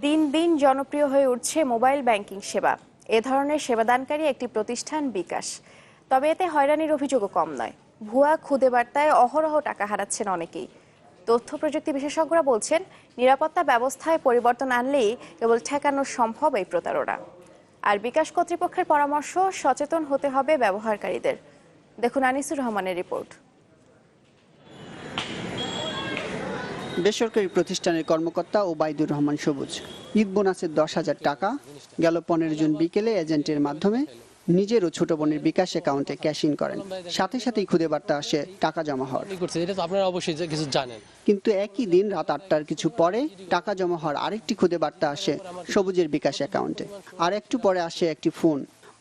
দিন দিন জনপ্রিয় হয়ে উঠছে মোবাইল ব্যাংকিং সেবা। এ ধরনের সেবাদানকারী একটি প্রতিষ্ঠান বিকাশ। তবে এতে হয়রানির অভিযোগও কম নয়। ভুয়া খুদে বার্তায় অহরহ টাকা হারাচ্ছেন অনেকেই। তথ্য প্রযুক্তি বিশেষজ্ঞরা বলছেন, নিরাপত্তা ব্যবস্থায় পরিবর্তন আনলেই কেবল ঠেকানো সম্ভব এই প্রতারণা। আর বিকাশ কর্তৃপক্ষের পরামর্শ, সচেতন হতে হবে ব্যবহারকারীদের। দেখুন আনিসুর রহমানের রিপোর্ট। বেসরকারি প্রতিষ্ঠানের কর্মকর্তা ওবায়দুর রহমান সবুজ ঈদ বোনাসের 10,000 টাকা গেল 15 জুন বিকেলে এজেন্টের মাধ্যমে নিজেরও ছোট বোনের বিকাশ অ্যাকাউন্টে ক্যাশ ইন করেন। সাথে সাথেই খুদে বার্তা আসে টাকা জমা হওয়ার। আপনারা অবশ্যই কিছু জানেন। কিন্তু একই দিন রাত 8টার কিছু পরে টাকা জমা হওয়ার আরেকটি খুদে বার্তা আসে সবুজের বিকাশ অ্যাকাউন্টে। আর একটু পরে আসে একটি ফোন।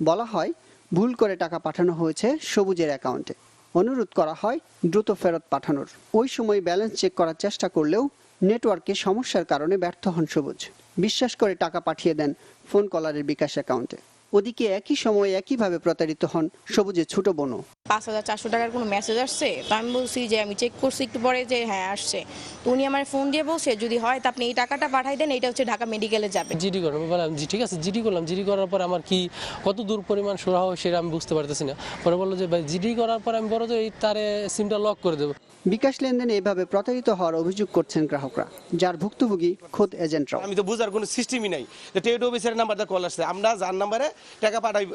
বলা হয় ভুল করে টাকা পাঠানো হয়েছে সবুজের অ্যাকাউন্টে। অনুরোধ করা হয় দ্রুত ফেরত পাঠানোর। ওই সময় ব্যালেন্স চেক করার চেষ্টা করলেও নেটওয়ার্কে সমস্যার কারণে ব্যর্থ হন সবুজ। বিশ্বাস করে টাকা পাঠিয়ে দেন ফোন কলারের বিকাশ অ্যাকাউন্টে। ওদিকে একই সময়ে একইভাবে প্রতারিত হন সবুজের ছোট বোনও। 5,400 টাকার কোনো মেসেজ আসছে, তো আমি বলছি যে আমি চেক করছি একটু পরে যে হ্যাঁ আসছে। তো উনি আমার ফোন দিয়ে বলছে যদি হয় তা আপনি এই টাকাটা পাঠাই দেন, এটা হচ্ছে ঢাকা মেডিকেলে যাবে। জিডি করবো বললাম, জি ঠিক আছে জিডি করলাম। জিডি করার পর আমার কি কত দূর পরিমাণ সুরাহ সেটা আমি বুঝতে পারতেছি না। পরে বললো যে ভাই জিডি করার পর আমি বড় যে এই তারে সিমটা লক করে দেবো। বিকাশ লেনদেনে এভাবে প্রতারিত হওয়ার অভিযোগ করছেন গ্রাহকরা, যার ভুক্তভোগী খোদ এজেন্টরাও। আমি তো বুঝার কোনো সিস্টেমই নাই। ট্রেড অফিসের নাম্বারটা কল আসছে, আমরা যার নাম্বারে টাকা পাঠাই,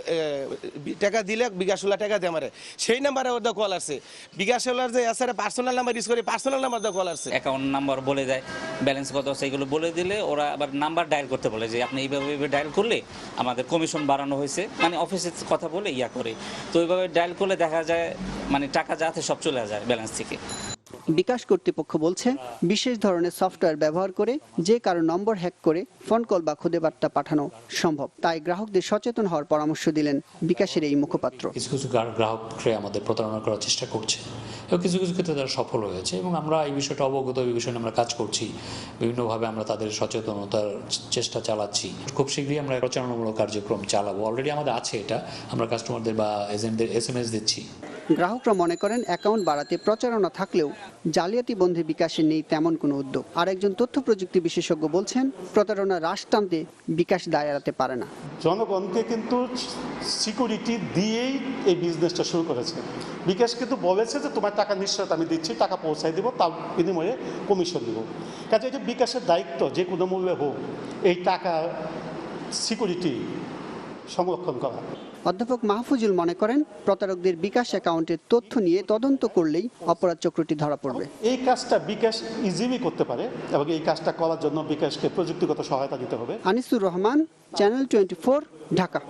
টাকা দিলে বিকাশওয়ালা টাকা দিয়ে আমারে সেই নাম্বারে ওদের কল আসছে। বিকাশওয়ালার যে আছে পার্সোনাল নাম্বার ইউজ করে পার্সোনাল নাম্বার দিয়ে কল আসছে। অ্যাকাউন্ট নাম্বার বলে দেয়, ব্যালেন্স কত আছে এগুলো বলে দিলে ওরা আবার নাম্বার ডায়াল করতে বলে যে আপনি এইভাবে ডায়াল করলে আমাদের কমিশন বাড়ানো হয়েছে, মানে অফিসের কথা বলে ইয়া করে। তো এইভাবে ডায়াল করলে দেখা যায় মানে টাকা যাতে সব চলে যায় ব্যালেন্স থেকে। বিকাশ কর্তৃপক্ষ বলছে বিশেষ ধরনের সফটওয়্যার ব্যবহার করে যে কারো নম্বর হ্যাক করে ফোন কল বা খুদে বার্তা পাঠানো সম্ভব। তাই গ্রাহকদের সচেতন হওয়ার পরামর্শ দিলেন বিকাশের এই মুখপাত্র। কিছু কিছু গ্রাহকরা আমাদের প্রতারণা করার চেষ্টা করছে এবং কিছু কিছু ক্ষেত্রে তারা সফল হয়েছে এবং আমরা এই বিষয়টা অবগত, এই বিষয়ে আমরা কাজ করছি। বিভিন্নভাবে আমরা তাদের সচেতনতার চেষ্টা চালাচ্ছি। খুব শীঘ্রই আমরা প্রচারণামূলক কার্যক্রম চালাবো। অলরেডি আমাদের আছে এটা, আমরা কাস্টমারদের বা এজেন্টদের SMS দিচ্ছি। গ্রাহকরা মনে করেন অ্যাকাউন্ট বাড়াতে প্রচারণা থাকলেও জালিয়াতি বন্ধে বিকাশে নেই তেমন কোনো উদ্যোগ। আর একজন তথ্য প্রযুক্তি বিশেষজ্ঞ বলছেন প্রতারণা হ্রাস টানতে বিকাশ দায় এড়াতে পারে না। জনগণকে কিন্তু সিকিউরিটি দিয়েই এই বিজনেসটা শুরু করেছে। বিকাশ কিন্তু বলেছে যে তোমার টাকা নিশ্চয়তা আমি দিচ্ছি, টাকা পৌঁছাই দেবো, তার বিনিময়ে কমিশন দেবো। কাজে এটা বিকাশের দায়িত্ব যে কোনো মূল্যে হোক এই টাকা সিকিউরিটি সংরক্ষণ করা। অধ্যাপক মাহফুজুল মনে করেন প্রতারকদের বিকাশ অ্যাকাউন্টের তথ্য নিয়ে তদন্ত করলেই অপরাধ চক্রটি ধরা পড়বে। এই কাজটা বিকাশ ইজিলি করতে পারে এবং এই কাজটা করার জন্য বিকাশকে প্রযুক্তিগত সহায়তা দিতে হবে। আনিসুর রহমান, চ্যানেল 24, ঢাকা।